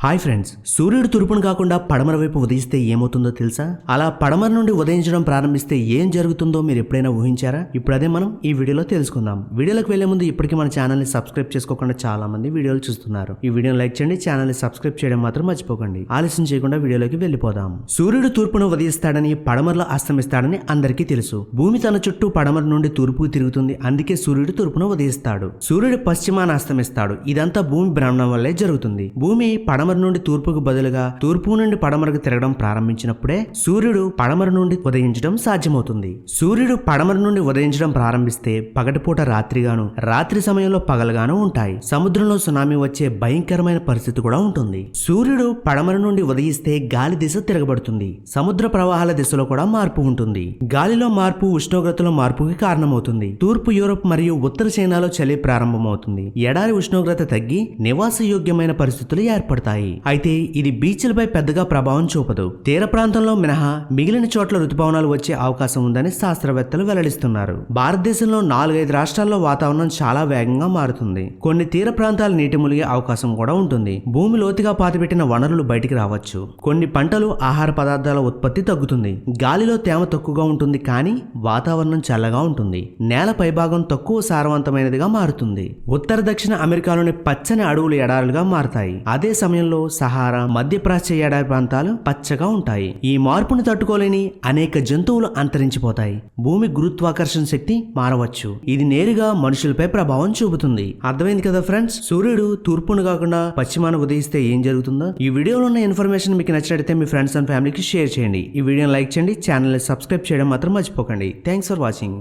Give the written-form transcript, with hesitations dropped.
Hi friends, సూర్యుడు తూర్పును కాకుండా పడమర వైపు ఉదయిస్తే ఏమవుతుందో తెలుసా? అలా పడమర నుండి ఉదయించడం ప్రారంభిస్తే ఏం జరుగుతుందో మీరు ఎప్పుడైనా ఊహించారా? ఇప్పుడు అదే మనం ఈ వీడియోలో తెలుసుకుందాం. వీడియోలోకి వెళ్లే ముందు ఇప్పటికీ మన ఛానల్ ని సబ్స్క్రైబ్ చేసుకోకుండా చాలా మంది వీడియోలు చూస్తున్నారు. ఈ వీడియోని లైక్ చేయండి, ఛానల్ ని సబ్స్క్రైబ్ చేయడం మాత్రం మర్చిపోకండి. ఆలస్యం చేయకుండా వీడియోలోకి వెళ్ళిపోదాం. సూర్యుడు తూర్పును ఉదయిస్తాడని, పడమరలో అస్తమిస్తాడని అందరికీ తెలుసు. భూమి తన చుట్టూ పడమర నుండి తూర్పుకు తిరుగుతుంది, అందుకే సూర్యుడు తూర్పును ఉదయిస్తాడు. సూర్యుడు పశ్చిమాన అస్తమిస్తాడు. ఇదంతా భూమి భ్రమణం వల్లే జరుగుతుంది. భూమి పడమర నుండి తూర్పుకు బదులుగా తూర్పు నుండి పడమరకు తిరగడం ప్రారంభించినప్పుడే సూర్యుడు పడమర నుండి ఉదయించడం సాధ్యమవుతుంది. సూర్యుడు పడమర నుండి ఉదయించడం ప్రారంభిస్తే పగటిపూట రాత్రిగాను, రాత్రి సమయంలో పగలుగాను ఉంటాయి. సముద్రంలో సునామీ వచ్చే భయంకరమైన పరిస్థితి కూడా ఉంటుంది. సూర్యుడు పడమర నుండి ఉదయిస్తే గాలి దిశ తిరగబడుతుంది. సముద్ర ప్రవాహాల దిశలో కూడా మార్పు ఉంటుంది. గాలిలో మార్పు ఉష్ణోగ్రతలో మార్పుకి కారణమవుతుంది. తూర్పు యూరోప్ మరియు ఉత్తర చైనాలో చలి ప్రారంభమవుతుంది. ఎడారి ఉష్ణోగ్రత తగ్గి నివాసయోగ్యమైన పరిస్థితులు ఏర్పడతాయి. అయితే ఇది బీచ్లపై పెద్దగా ప్రభావం చూపదు. తీర ప్రాంతంలో మినహా మిగిలిన చోట్ల రుతుపవనాలు వచ్చే అవకాశం ఉందని శాస్త్రవేత్తలు వెల్లడిస్తున్నారు. భారతదేశంలో 4-5 రాష్ట్రాల్లో వాతావరణం చాలా వేగంగా మారుతుంది. కొన్ని తీర ప్రాంతాలు నీటి మునిగే అవకాశం కూడా ఉంటుంది. భూమి లోతుగా పాతిపెట్టిన వనరులు బయటికి రావచ్చు. కొన్ని పంటలు, ఆహార పదార్థాల ఉత్పత్తి తగ్గుతుంది. గాలిలో తేమ తక్కువగా ఉంటుంది, కానీ వాతావరణం చల్లగా ఉంటుంది. నేల పైభాగం తక్కువ సారవంతమైనదిగా మారుతుంది. ఉత్తర దక్షిణ అమెరికాలోని పచ్చని అడవులు ఎడారులుగా మారతాయి. అదే సమయంలో సహారా, మధ్యప్రాచ్య ఎడారి ప్రాంతాలు పచ్చగా ఉంటాయి. ఈ మార్పును తట్టుకోలేని అనేక జంతువులు అంతరించిపోతాయి. భూమి గురుత్వాకర్షణ శక్తి మారవచ్చు. ఇది నేరుగా మనుషులపై ప్రభావం చూపుతుంది. అర్థమైంది కదా ఫ్రెండ్స్? సూర్యుడు తూర్పును కాకుండా పశ్చిమాన ఉదయిస్తే ఏం జరుగుతుందో? ఈ వీడియోలో ఉన్న ఇన్ఫర్మేషన్ మీకు నచ్చినట్లయితే మీ ఫ్రెండ్స్ అండ్ ఫ్యామిలీకి షేర్ చేయండి. ఈ వీడియోని లైక్ చేయండి, ఛానల్ ని సబ్స్క్రైబ్ చేయడం మాత్రం మర్చిపోకండి. Thanks for watching.